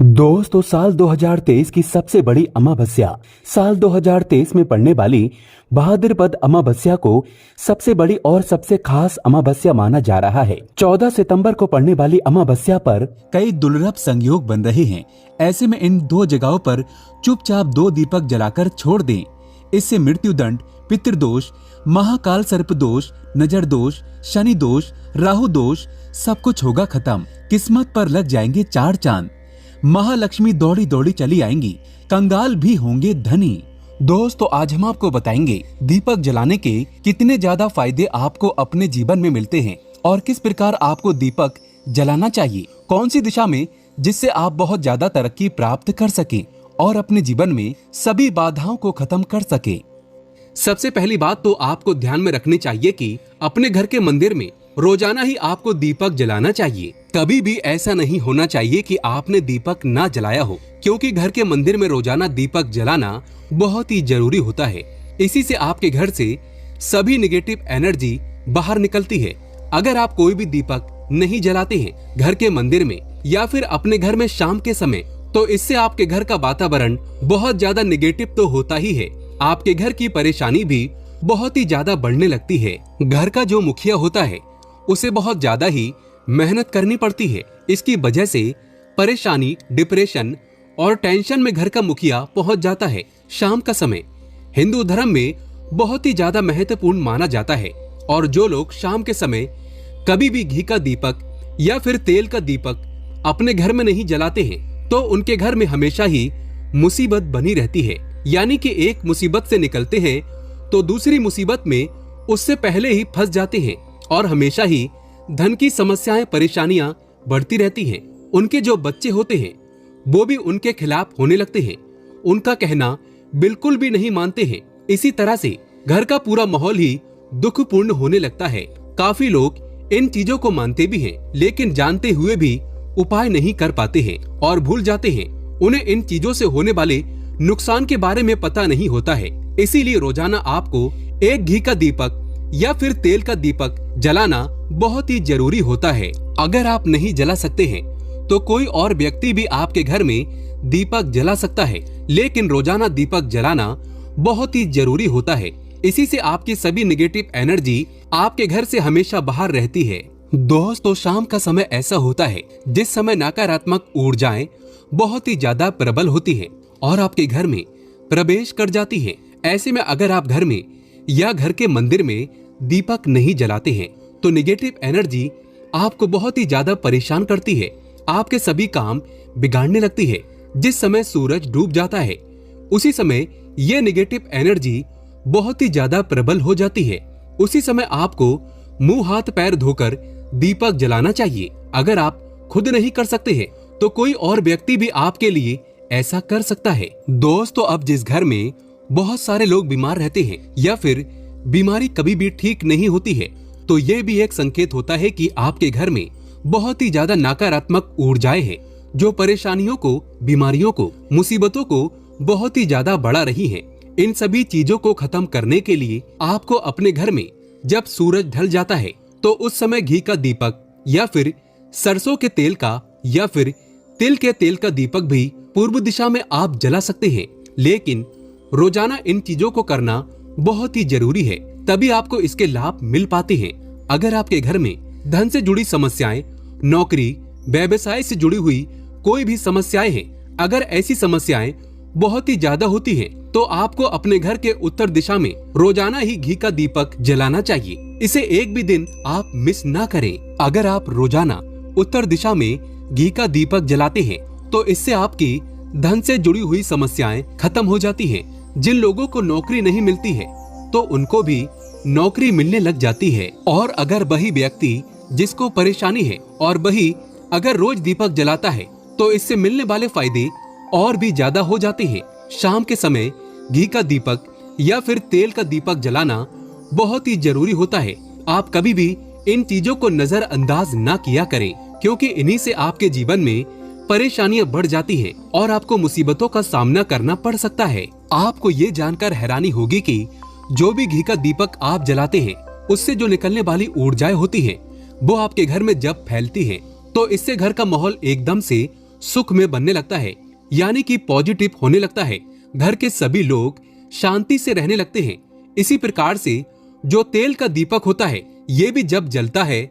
दोस्तों, साल 2023 की सबसे बड़ी अमावस्या साल 2023 में पड़ने वाली बहादुरपद अमावस्या को सबसे बड़ी और सबसे खास अमावस्या माना जा रहा है। 14 सितंबर को पड़ने वाली अमावस्या पर कई दुर्लभ संयोग बन रहे हैं। ऐसे में इन दो जगहों पर चुपचाप 2 दीपक जलाकर छोड़ दें। इससे मृत्यु दंड, पितृदोष, महाकाल सर्प दोष, नजर दोष, शनि दोष, राहु दोष सब कुछ होगा खत्म। किस्मत पर लग जाएंगे 4 चांद। महालक्ष्मी दौड़ी दौड़ी चली आएंगी, कंगाल भी होंगे धनी। दोस्तों, आज हम आपको बताएंगे दीपक जलाने के कितने ज्यादा फायदे आपको अपने जीवन में मिलते हैं और किस प्रकार आपको दीपक जलाना चाहिए, कौन सी दिशा में, जिससे आप बहुत ज्यादा तरक्की प्राप्त कर सकें और अपने जीवन में सभी बाधाओं को खत्म कर सकें। सबसे पहली बात तो आपको ध्यान में रखनी चाहिए कि अपने घर के मंदिर में रोजाना ही आपको दीपक जलाना चाहिए। कभी भी ऐसा नहीं होना चाहिए कि आपने दीपक ना जलाया हो, क्योंकि घर के मंदिर में रोजाना दीपक जलाना बहुत ही जरूरी होता है। इसी से आपके घर से सभी नेगेटिव एनर्जी बाहर निकलती है। अगर आप कोई भी दीपक नहीं जलाते हैं घर के मंदिर में या फिर अपने घर में शाम के समय, तो इससे आपके घर का वातावरण बहुत ज्यादा नेगेटिव तो होता ही है, आपके घर की परेशानी भी बहुत ही ज्यादा बढ़ने लगती है। घर का जो मुखिया होता है उसे बहुत ज्यादा ही मेहनत करनी पड़ती है। इसकी वजह से परेशानी, डिप्रेशन और टेंशन में घर का मुखिया पहुंच जाता है। शाम का समय हिंदू धर्म में बहुत ही ज्यादा महत्वपूर्ण माना जाता है और जो लोग शाम के समय कभी भी घी का दीपक या फिर तेल का दीपक अपने घर में नहीं जलाते हैं, तो उनके घर में हमेशा ही मुसीबत बनी रहती है। यानी कि एक मुसीबत से निकलते हैं तो दूसरी मुसीबत में उससे पहले ही फंस जाते हैं और हमेशा ही धन की समस्याएं, परेशानियां बढ़ती रहती हैं। उनके जो बच्चे होते हैं वो भी उनके खिलाफ होने लगते हैं, उनका कहना बिल्कुल भी नहीं मानते हैं। इसी तरह से घर का पूरा माहौल ही दुखपूर्ण होने लगता है। काफी लोग इन चीजों को मानते भी हैं, लेकिन जानते हुए भी उपाय नहीं कर पाते हैं और भूल जाते हैं। उन्हें इन चीजों से होने वाले नुकसान के बारे में पता नहीं होता है। इसीलिए रोजाना आपको एक घी का दीपक या फिर तेल का दीपक जलाना बहुत ही जरूरी होता है। अगर आप नहीं जला सकते हैं तो कोई और व्यक्ति भी आपके घर में दीपक जला सकता है, लेकिन रोजाना दीपक जलाना बहुत ही जरूरी होता है। इसी से आपकी सभी नेगेटिव एनर्जी आपके घर से हमेशा बाहर रहती है। दोस्तों, शाम का समय ऐसा होता है जिस समय नकारात्मक ऊर्जाएं बहुत ही ज्यादा प्रबल होती है और आपके घर में प्रवेश कर जाती है। ऐसे में अगर आप घर में या घर के मंदिर में दीपक नहीं जलाते हैं तो नेगेटिव एनर्जी आपको बहुत ही ज्यादा परेशान करती है, आपके सभी काम बिगाड़ने लगती है। जिस समय सूरज डूब जाता है उसी समय ये नेगेटिव एनर्जी बहुत ही ज्यादा प्रबल हो जाती है। उसी समय आपको मुंह हाथ पैर धोकर दीपक जलाना चाहिए। अगर आप खुद नहीं कर सकते हैं तो कोई और व्यक्ति भी आपके लिए ऐसा कर सकता है। दोस्तों, अब जिस घर में बहुत सारे लोग बीमार रहते हैं या फिर बीमारी कभी भी ठीक नहीं होती है, तो ये भी एक संकेत होता है कि आपके घर में बहुत ही ज्यादा नकारात्मक ऊर्जाएं हैं जो परेशानियों को, बीमारियों को, मुसीबतों को बहुत ही ज्यादा बढ़ा रही हैं। इन सभी चीजों को खत्म करने के लिए आपको अपने घर में जब सूरज ढल जाता है तो उस समय घी का दीपक या फिर सरसों के तेल का या फिर तिल के तेल का दीपक भी पूर्व दिशा में आप जला सकते हैं। लेकिन रोजाना इन चीजों को करना बहुत ही जरूरी है, तभी आपको इसके लाभ मिल पाते हैं। अगर आपके घर में धन से जुड़ी समस्याएं, नौकरी, व्यवसाय से जुड़ी हुई कोई भी समस्याएं हैं, अगर ऐसी समस्याएं बहुत ही ज्यादा होती हैं, तो आपको अपने घर के उत्तर दिशा में रोजाना ही घी का दीपक जलाना चाहिए। इसे एक भी दिन आप मिस ना करें। अगर आप रोजाना उत्तर दिशा में घी का दीपक जलाते हैं तो इससे आपकी धन से जुड़ी हुई समस्याएं खत्म हो जाती हैं। जिन लोगों को नौकरी नहीं मिलती है तो उनको भी नौकरी मिलने लग जाती है। और अगर वही व्यक्ति जिसको परेशानी है और वही अगर रोज दीपक जलाता है तो इससे मिलने वाले फायदे और भी ज्यादा हो जाते हैं। शाम के समय घी का दीपक या फिर तेल का दीपक जलाना बहुत ही जरूरी होता है। आप कभी भी इन चीजों को नजरअंदाज ना किया करें, क्योंकि इन्हीं से आपके जीवन में परेशानियां बढ़ जाती हैं और आपको मुसीबतों का सामना करना पड़ सकता है। आपको ये जानकर हैरानी होगी कि जो भी घी का दीपक आप जलाते हैं उससे जो निकलने वाली ऊर्जाएं होती हैं वो आपके घर में जब फैलती हैं तो इससे घर का माहौल एकदम से सुख में बनने लगता है, यानी कि पॉजिटिव होने लगता है। घर के सभी लोग शांति से रहने लगते हैं। इसी प्रकार से जो तेल का दीपक होता है, ये भी जब जलता है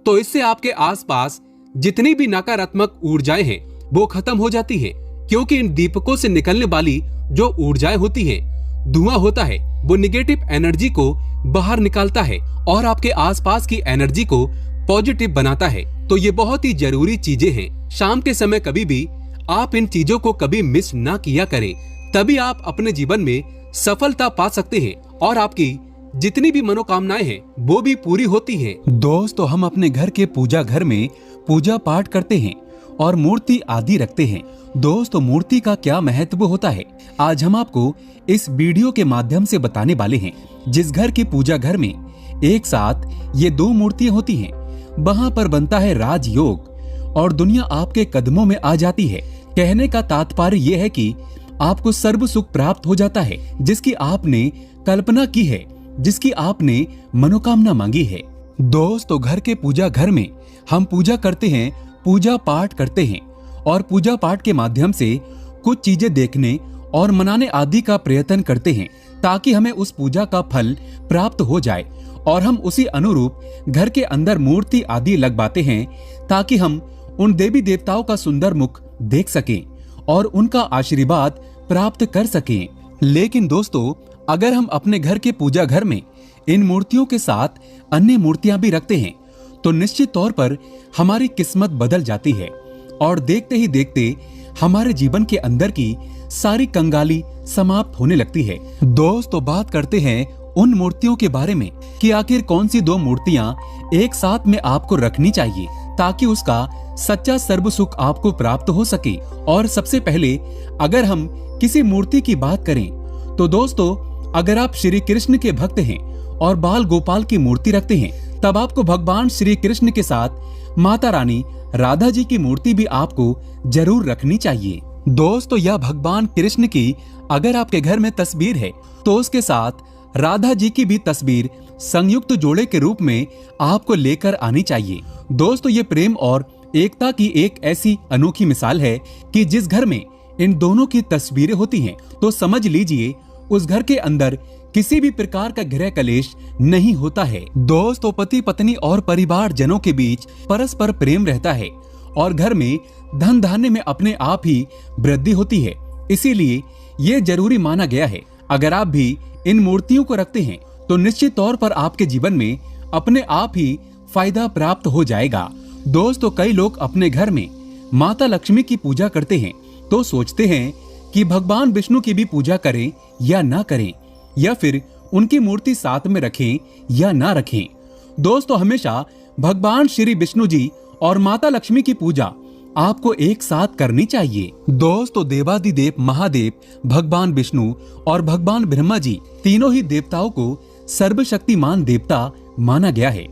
तो इससे आपके आसपास जितनी भी नकारात्मक ऊर्जाएं हैं वो खत्म हो जाती हैं, क्योंकि इन दीपकों से निकलने वाली जो ऊर्जाएं होती हैं, धुआं होता है, वो निगेटिव एनर्जी को बाहर निकालता है और आपके आसपास की एनर्जी को पॉजिटिव बनाता है। तो ये बहुत ही जरूरी चीजें हैं। शाम के समय कभी भी आप इन चीजों को कभी मिस ना किया करें, तभी आप अपने जीवन में सफलता पा सकते हैं और आपकी जितनी भी मनोकामनाएं हैं वो भी पूरी होती हैं। दोस्तों, हम अपने घर के पूजा घर में पूजा पाठ करते हैं और मूर्ति आदि रखते हैं। दोस्तों, मूर्ति का क्या महत्व होता है, आज हम आपको इस वीडियो के माध्यम से बताने वाले हैं। जिस घर के पूजा घर में एक साथ ये दो मूर्तियां होती हैं, वहां पर बनता है राजयोग और दुनिया आपके कदमों में आ जाती है। कहने का तात्पर्य यह है कि आपको सर्व सुख प्राप्त हो जाता है, जिसकी आपने कल्पना की है, जिसकी आपने मनोकामना मांगी है। दोस्तों, घर के पूजा घर में हम पूजा करते हैं, पूजा पाठ करते हैं और पूजा पाठ के माध्यम से कुछ चीजें देखने और मनाने आदि का प्रयत्न करते हैं, ताकि हमें उस पूजा का फल प्राप्त हो जाए और हम उसी अनुरूप घर के अंदर मूर्ति आदि लगवाते हैं, ताकि हम उन देवी देवताओं का सुंदर मुख देख सकें और उनका आशीर्वाद प्राप्त कर सकें। लेकिन दोस्तों, अगर हम अपने घर के पूजा घर में इन मूर्तियों के साथ अन्य मूर्तियां भी रखते हैं, तो निश्चित तौर पर हमारी किस्मत बदल जाती है और देखते ही देखते हमारे जीवन के अंदर की सारी कंगाली समाप्त होने लगती है। दोस्तों, बात करते हैं उन मूर्तियों के बारे में कि आखिर कौन सी दो मूर्तियां एक साथ में आपको रखनी चाहिए, ताकि उसका सच्चा सर्व सुख आपको प्राप्त हो सके। और सबसे पहले अगर हम किसी मूर्ति की बात करें, तो दोस्तों, अगर आप श्री कृष्ण के भक्त हैं और बाल गोपाल की मूर्ति रखते हैं, तब आपको भगवान श्री कृष्ण के साथ माता रानी राधा जी की मूर्ति भी आपको जरूर रखनी चाहिए। दोस्तों, यह भगवान कृष्ण की अगर आपके घर में तस्वीर है, तो उसके साथ राधा जी की भी तस्वीर संयुक्त जोड़े के रूप में आपको लेकर आनी चाहिए। दोस्तों, ये प्रेम और एकता की एक ऐसी अनोखी मिसाल है कि जिस घर में इन दोनों की तस्वीरें होती हैं, तो समझ लीजिए उस घर के अंदर किसी भी प्रकार का गृह कलेश नहीं होता है। दोस्तों, पति पत्नी और परिवार जनों के बीच परस्पर प्रेम रहता है और घर में धन धान्य में अपने आप ही वृद्धि होती है। इसीलिए ये जरूरी माना गया है, अगर आप भी इन मूर्तियों को रखते हैं, तो निश्चित तौर पर आपके जीवन में अपने आप ही फायदा प्राप्त हो जाएगा। दोस्तों, कई लोग अपने घर में माता लक्ष्मी की पूजा करते हैं, तो सोचते हैं कि भगवान विष्णु की भी पूजा करें या ना करें, या फिर उनकी मूर्ति साथ में रखें या ना रखें। दोस्तों, हमेशा भगवान श्री विष्णु जी और माता लक्ष्मी की पूजा आपको एक साथ करनी चाहिए। दोस्तों, देवादिदेव महादेव भगवान विष्णु और भगवान ब्रह्मा जी तीनों ही देवताओं को सर्वशक्तिमान देवता माना गया है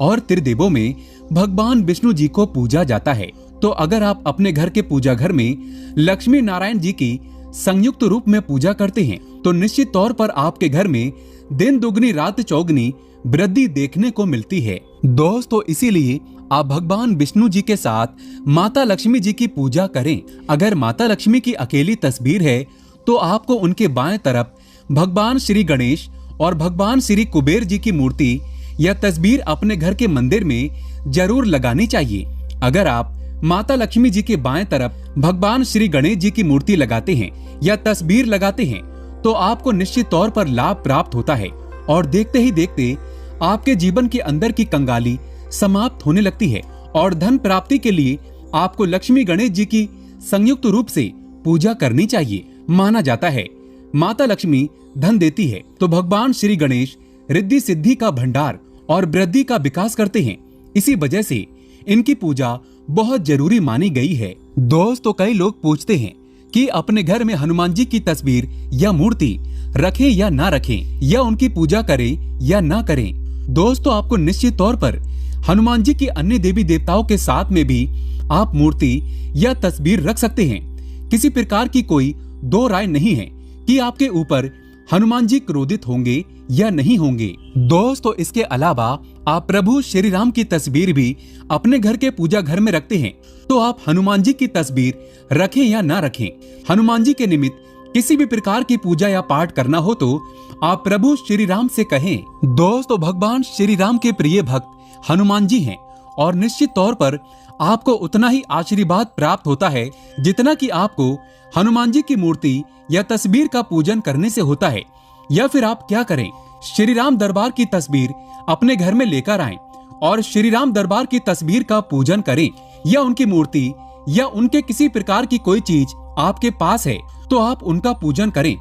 और त्रिदेवों में भगवान विष्णु जी को पूजा जाता है। तो अगर आप अपने घर के पूजा घर में लक्ष्मी नारायण जी की संयुक्त रूप में पूजा करते हैं, तो निश्चित तौर पर आपके घर में दिन दुगनी रात चौगनी वृद्धि देखने को मिलती है। दोस्तों, इसीलिए आप भगवान विष्णु जी के साथ माता लक्ष्मी जी की पूजा करें। अगर माता लक्ष्मी की अकेली तस्वीर है, तो आपको उनके बाएं तरफ भगवान श्री गणेश और भगवान श्री कुबेर जी की मूर्ति या तस्वीर अपने घर के मंदिर में जरूर लगानी चाहिए। अगर आप माता लक्ष्मी जी के बाएं तरफ भगवान श्री गणेश जी की मूर्ति लगाते हैं या तस्वीर लगाते हैं, तो आपको निश्चित तौर पर लाभ प्राप्त होता है और देखते ही देखते आपके जीवन के अंदर की कंगाली समाप्त होने लगती है और धन प्राप्ति के लिए आपको लक्ष्मी गणेश जी की संयुक्त रूप से पूजा करनी चाहिए। माना जाता है माता लक्ष्मी धन देती है, तो भगवान श्री गणेश रिद्धि सिद्धि का भंडार और वृद्धि का विकास करते हैं। इसी वजह से इनकी पूजा बहुत जरूरी मानी गई है। दोस्तों, कई लोग पूछते हैं कि अपने घर में हनुमान जी की तस्वीर या मूर्ति रखें या ना रखें, या उनकी पूजा करें या ना करें। दोस्तों, आपको निश्चित तौर पर हनुमान जी की अन्य देवी देवताओं के साथ में भी आप मूर्ति या तस्वीर रख सकते हैं। किसी प्रकार की कोई दो राय नहीं है कि आपके ऊपर हनुमान जी क्रोधित होंगे या नहीं होंगे। दोस्तों, इसके अलावा आप प्रभु श्री राम की तस्वीर भी अपने घर के पूजा घर में रखते हैं, तो आप हनुमान जी की तस्वीर रखें या ना रखें, हनुमान जी के निमित्त किसी भी प्रकार की पूजा या पाठ करना हो तो आप प्रभु श्री राम से कहें। दोस्तों, भगवान श्री राम के प्रिय भक्त हनुमान जी हैं और निश्चित तौर पर आपको उतना ही आशीर्वाद प्राप्त होता है जितना कि आपको हनुमान जी की मूर्ति या तस्वीर का पूजन करने से होता है। या फिर आप क्या करें, श्री राम दरबार की तस्वीर अपने घर में लेकर आएं और श्री राम दरबार की तस्वीर का पूजन करें, या उनकी मूर्ति या उनके किसी प्रकार की कोई चीज आपके पास है तो आप उनका पूजन करें।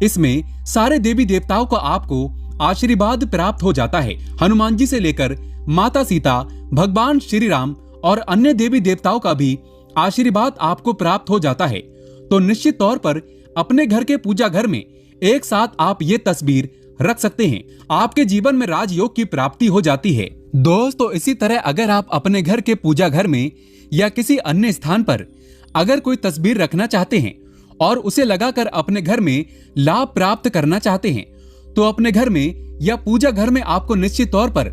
इसमें सारे देवी देवताओं का आपको आशीर्वाद प्राप्त हो जाता है। हनुमान जी से लेकर माता सीता, भगवान श्री राम और अन्य देवी देवताओं का भी आशीर्वाद आपको प्राप्त हो जाता है। तो निश्चित तौर पर अपने घर के पूजा घर में एक साथ आप ये तस्वीर रख सकते हैं। आपके जीवन में राजयोग की प्राप्ति हो जाती है। दोस्तों, इसी तरह अगर आप अपने घर के पूजा घर में या किसी अन्य स्थान पर अगर कोई तस्वीर रखना चाहते हैं और उसे लगाकर अपने घर में लाभ प्राप्त करना चाहते हैं तो अपने घर में या पूजा घर में आपको निश्चित तौर पर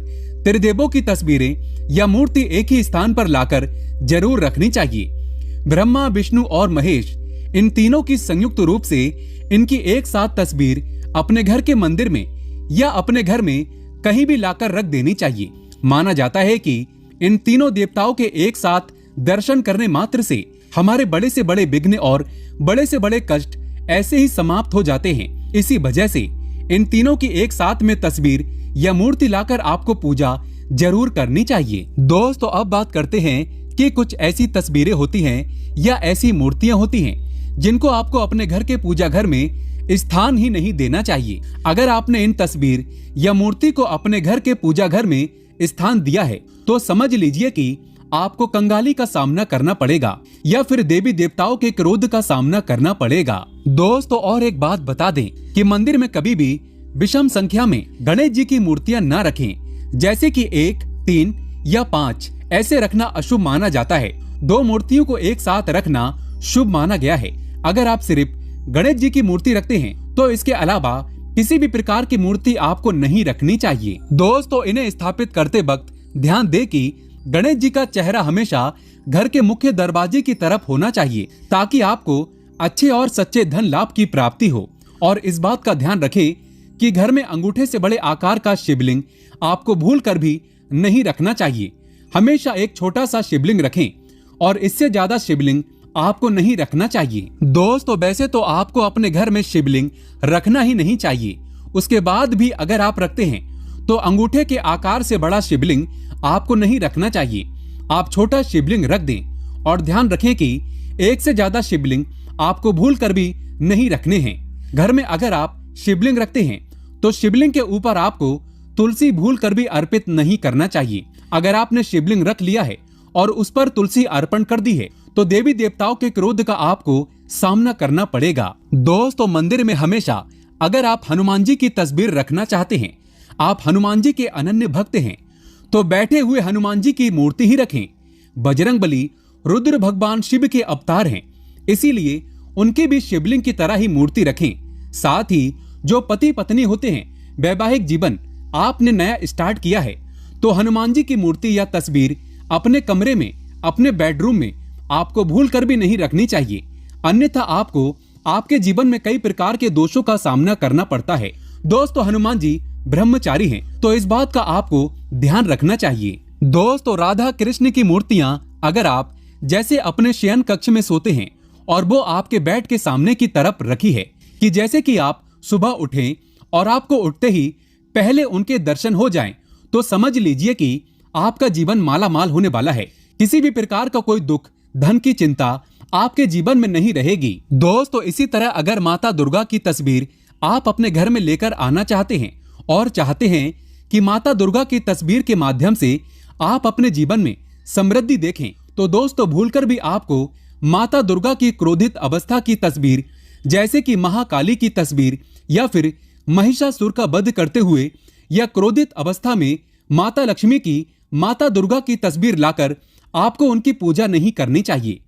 त्रिदेवों की तस्वीरें या मूर्ति एक ही स्थान पर लाकर जरूर रखनी चाहिए। ब्रह्मा, विष्णु और महेश, इन तीनों की संयुक्त रूप से इनकी एक साथ तस्वीर अपने घर के मंदिर में या अपने घर में कहीं भी लाकर रख देनी चाहिए। माना जाता है कि इन तीनों देवताओं के एक साथ दर्शन करने मात्र से हमारे बड़े से बड़े विघ्न और बड़े से बड़े कष्ट ऐसे ही समाप्त हो जाते हैं। इसी वजह से इन तीनों की एक साथ में तस्वीर या मूर्ति लाकर आपको पूजा जरूर करनी चाहिए। दोस्तों, अब बात करते हैं कि कुछ ऐसी तस्वीरें होती हैं या ऐसी मूर्तियां होती हैं जिनको आपको अपने घर के पूजा घर में स्थान ही नहीं देना चाहिए। अगर आपने इन तस्वीर या मूर्ति को अपने घर के पूजा घर में स्थान दिया है तो समझ लीजिए कि आपको कंगाली का सामना करना पड़ेगा या फिर देवी देवताओं के क्रोध का सामना करना पड़ेगा। दोस्तों, और एक बात बता दें कि मंदिर में कभी भी विषम संख्या में गणेश जी की मूर्तियां ना रखें, जैसे कि 1, 3 या 5 ऐसे रखना अशुभ माना जाता है। 2 मूर्तियों को एक साथ रखना शुभ माना गया है। अगर आप सिर्फ गणेश जी की मूर्ति रखते हैं तो इसके अलावा किसी भी प्रकार की मूर्ति आपको नहीं रखनी चाहिए। दोस्तों, इन्हें स्थापित करते वक्त ध्यान दें कि गणेश जी का चेहरा हमेशा घर के मुख्य दरवाजे की तरफ होना चाहिए ताकि आपको अच्छे और सच्चे धन लाभ की प्राप्ति हो। और इस बात का ध्यान रखें कि घर में अंगूठे से बड़े आकार का शिवलिंग आपको भूल कर भी नहीं रखना चाहिए। हमेशा एक छोटा सा शिवलिंग रखें और इससे ज्यादा शिवलिंग आपको नहीं रखना चाहिए। दोस्तों, वैसे तो आपको अपने घर में शिवलिंग रखना ही नहीं चाहिए। उसके बाद भी अगर आप रखते हैं तो अंगूठे के आकार से बड़ा शिवलिंग आपको नहीं रखना चाहिए। आप छोटा शिवलिंग रख दें और ध्यान रखें कि एक से ज्यादा शिवलिंग आपको भूल कर भी नहीं रखने हैं। घर में अगर आप शिवलिंग रखते हैं तो शिवलिंग के ऊपर आपको तुलसी भूल कर भी अर्पित नहीं करना चाहिए। अगर आपने शिवलिंग रख लिया है और उस पर तुलसी अर्पण कर दी है तो देवी देवताओं के क्रोध का आपको सामना करना पड़ेगा। दोस्तों, मंदिर में हमेशा अगर आप हनुमान जी की तस्वीर रखना चाहते हैं, आप हनुमान जी के अनन्य भक्त हैं, तो बैठे हुए हनुमान जी की मूर्ति ही रखें। बजरंगबली रुद्र भगवान शिव के अवतार हैं, इसीलिए उनके भी शिवलिंग की तरह ही मूर्ति रखें। साथ ही जो पति पत्नी होते हैं, वैवाहिक जीवन आपने नया स्टार्ट किया है तो हनुमान जी की मूर्ति या तस्वीर अपने कमरे में, अपने बेडरूम में आपको भूल कर भी नहीं रखनी चाहिए, अन्यथा आपको आपके जीवन में कई प्रकार के दोषों का सामना करना पड़ता है। दोस्तों, हनुमान जी ब्रह्मचारी हैं तो इस बात का आपको ध्यान रखना चाहिए। दोस्तों, राधा कृष्ण की मूर्तियां अगर आप जैसे अपने शयन कक्ष में सोते हैं और वो आपके बेड के सामने की तरफ रखी है कि जैसे कि आप सुबह उठें और आपको उठते ही पहले उनके दर्शन हो जाएं, तो समझ लीजिए कि आपका जीवन माला माल होने वाला है। किसी भी प्रकार का कोई दुख, धन की चिंता आपके जीवन में नहीं रहेगी। दोस्तों, इसी तरह अगर माता दुर्गा की तस्वीर आप अपने घर में लेकर आना चाहते हैं और चाहते हैं कि माता दुर्गा की तस्वीर के माध्यम से आप अपने जीवन में समृद्धि देखें, तो दोस्तों भूलकर भी आपको माता दुर्गा की क्रोधित अवस्था की तस्वीर, जैसे कि महाकाली की तस्वीर या फिर महिषासुर का वध करते हुए या क्रोधित अवस्था में माता लक्ष्मी की, माता दुर्गा की तस्वीर लाकर आपको उनकी पूजा नहीं करनी चाहिए।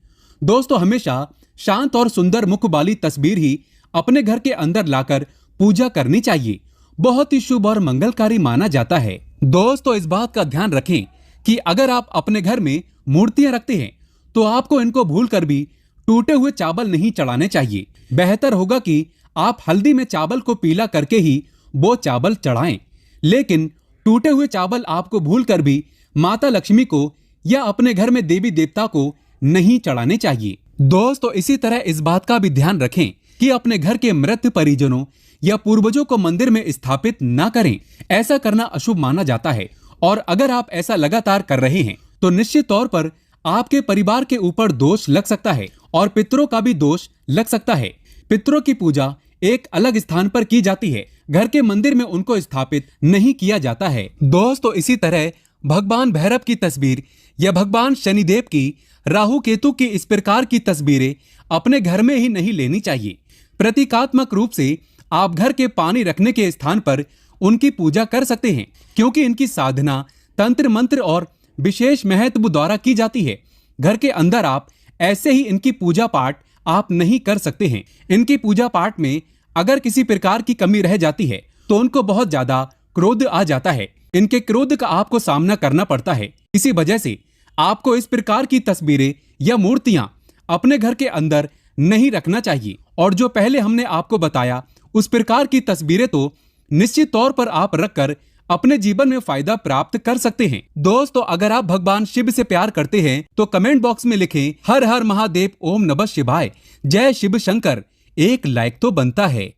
दोस्तों, हमेशा शांत और सुंदर मुख वाली तस्वीर ही अपने घर के अंदर लाकर पूजा करनी चाहिए। बहुत ही शुभ और मंगलकारी माना जाता है। दोस्तों, इस बात का ध्यान रखें कि अगर आप अपने घर में मूर्तियां रखते हैं तो आपको इनको भूलकर भी टूटे हुए चावल नहीं चढ़ाने चाहिए। बेहतर होगा कि आप हल्दी में चावल को पीला करके ही वो चावल चढ़ाएं। लेकिन टूटे हुए चावल आपको भूलकर भी माता लक्ष्मी को या अपने घर में देवी देवता को नहीं चढ़ाने चाहिए। दोस्तों, इसी तरह इस बात का भी ध्यान रखें कि अपने घर के मृत परिजनों या पूर्वजों को मंदिर में स्थापित न करें। ऐसा करना अशुभ माना जाता है और अगर आप ऐसा लगातार कर रहे हैं तो निश्चित तौर पर आपके परिवार के ऊपर दोष लग सकता है और पितरों का भी दोष लग सकता है। पितरों की पूजा एक अलग स्थान पर की जाती है, घर के मंदिर में उनको स्थापित नहीं किया जाता है। दोस्तों, इसी तरह भगवान भैरव की तस्वीर या भगवान शनिदेव की, राहु केतु की इस प्रकार की तस्वीरें अपने घर में ही नहीं लेनी चाहिए। प्रतीकात्मक रूप से आप घर के पानी रखने के स्थान पर उनकी पूजा कर सकते हैं, क्योंकि इनकी साधना तंत्र मंत्र और विशेष महत्व द्वारा की जाती है। घर के अंदर आप ऐसे ही इनकी पूजा पाठ आप नहीं कर सकते हैं। इनकी पूजा पाठ में अगर किसी प्रकार की कमी रह जाती है तो उनको बहुत ज्यादा क्रोध आ जाता है। इनके क्रोध का आपको सामना करना पड़ता है। इसी वजह से आपको इस प्रकार की तस्वीरें या मूर्तियां अपने घर के अंदर नहीं रखना चाहिए। और जो पहले हमने आपको बताया उस प्रकार की तस्वीरें तो निश्चित तौर पर आप रखकर अपने जीवन में फायदा प्राप्त कर सकते हैं। दोस्तों, अगर आप भगवान शिव से प्यार करते हैं तो कमेंट बॉक्स में लिखें हर हर महादेव, ओम नमः शिवाय, जय शिव शंकर। एक लाइक तो बनता है।